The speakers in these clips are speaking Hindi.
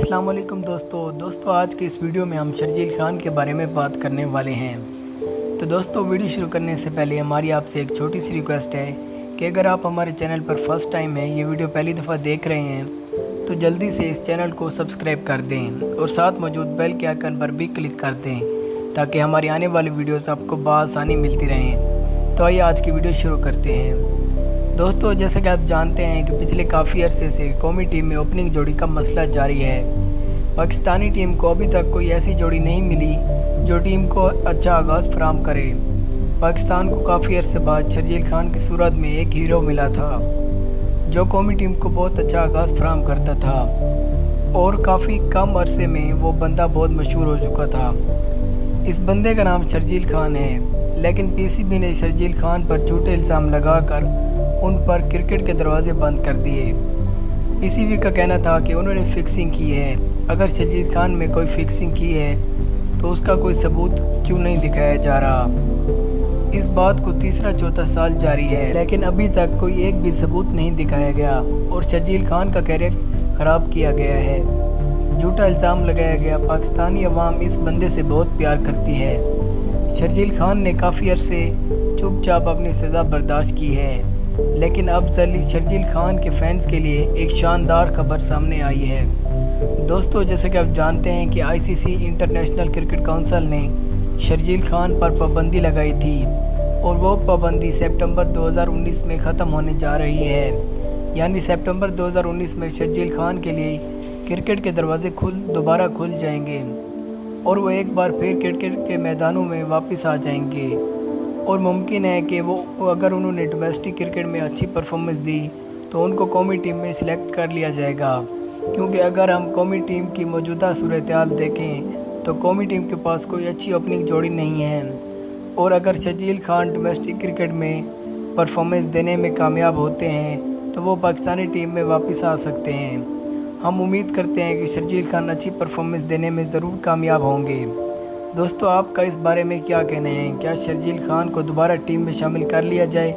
अस्सलाम वालेकुम दोस्तों आज के इस वीडियो में हम शर्जील खान के बारे में बात करने वाले हैं। तो दोस्तों वीडियो शुरू करने से पहले हमारी आपसे एक छोटी सी रिक्वेस्ट है कि अगर आप हमारे चैनल पर फर्स्ट टाइम है ये वीडियो पहली दफ़ा देख रहे हैं तो जल्दी से इस चैनल को सब्सक्राइब कर दें और साथ मौजूद बेल के आइकन पर भी क्लिक कर दें ताकि हमारी आने वाली वीडियोज़ आपको बआसानी मिलती रहें। तो आइए आज की वीडियो शुरू करते हैं। दोस्तों जैसे कि आप जानते हैं कि पिछले काफ़ी अरसे से कौमी टीम में ओपनिंग जोड़ी का मसला जारी है। पाकिस्तानी टीम को अभी तक कोई ऐसी जोड़ी नहीं मिली जो टीम को अच्छा आगाज़ फराहम करे। पाकिस्तान को काफ़ी अरसे बाद शर्जील खान की सूरत में एक हीरो मिला था जो कौमी टीम को बहुत अच्छा आगाज़ फराहम करता था और काफ़ी कम अरसे में वो बंदा बहुत मशहूर हो चुका था। इस बंदे का नाम शर्जील खान है, लेकिन पीसीबी ने शर्जील खान पर झूठे इल्ज़ाम लगाकर उन पर क्रिकेट के दरवाजे बंद कर दिए। पीसीबी का कहना था कि उन्होंने फिक्सिंग की है। अगर शर्जील खान में कोई फिक्सिंग की है तो उसका कोई सबूत क्यों नहीं दिखाया जा रहा। इस बात को तीसरा चौथा साल जारी है, लेकिन अभी तक कोई एक भी सबूत नहीं दिखाया गया और शर्जील खान का कैरियर ख़राब किया गया है। झूठा इल्ज़ाम लगाया गया। पाकिस्तानी अवाम इस बंदे से बहुत प्यार करती है। शर्जील खान ने काफ़ी अरसे चुपचाप अपनी सज़ा बर्दाश्त की है, लेकिन अब जल्दी शर्जील खान के फैंस के लिए एक शानदार खबर सामने आई है। दोस्तों जैसे कि आप जानते हैं कि आईसीसी इंटरनेशनल क्रिकेट काउंसिल ने शर्जील खान पर पाबंदी लगाई थी और वो पाबंदी सितंबर 2019 में ख़त्म होने जा रही है। यानी सितंबर 2019 में शर्जील खान के लिए क्रिकेट के दरवाजे दोबारा खुल जाएंगे और वो एक बार फिर क्रिकेट के मैदानों में वापस आ जाएंगे। और मुमकिन है कि वो अगर उन्होंने डोमेस्टिक क्रिकेट में अच्छी परफॉर्मेंस दी तो उनको कौमी टीम में सिलेक्ट कर लिया जाएगा, क्योंकि अगर हम कौमी टीम की मौजूदा सूरत-ए-हाल देखें तो कौमी टीम के पास कोई अच्छी ओपनिंग जोड़ी नहीं है। और अगर शर्जील खान डोमेस्टिक क्रिकेट में परफॉर्मेंस देने में कामयाब होते हैं तो वो पाकिस्तानी टीम में वापस आ सकते हैं। हम उम्मीद करते हैं कि शर्जील खान अच्छी परफॉर्मेंस देने में ज़रूर कामयाब होंगे। दोस्तों आपका इस बारे में क्या कहना है? क्या शर्जील खान को दोबारा टीम में शामिल कर लिया जाए?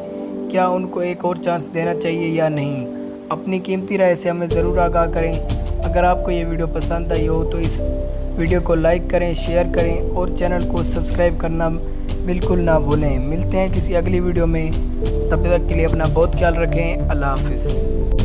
क्या उनको एक और चांस देना चाहिए या नहीं? अपनी कीमती राय से हमें ज़रूर आगाह करें। अगर आपको ये वीडियो पसंद आई हो तो इस वीडियो को लाइक करें, शेयर करें और चैनल को सब्सक्राइब करना बिल्कुल ना भूलें। मिलते हैं किसी अगली वीडियो में, तब तक के लिए अपना बहुत ख्याल रखें। अल्लाह हाफ़िज़।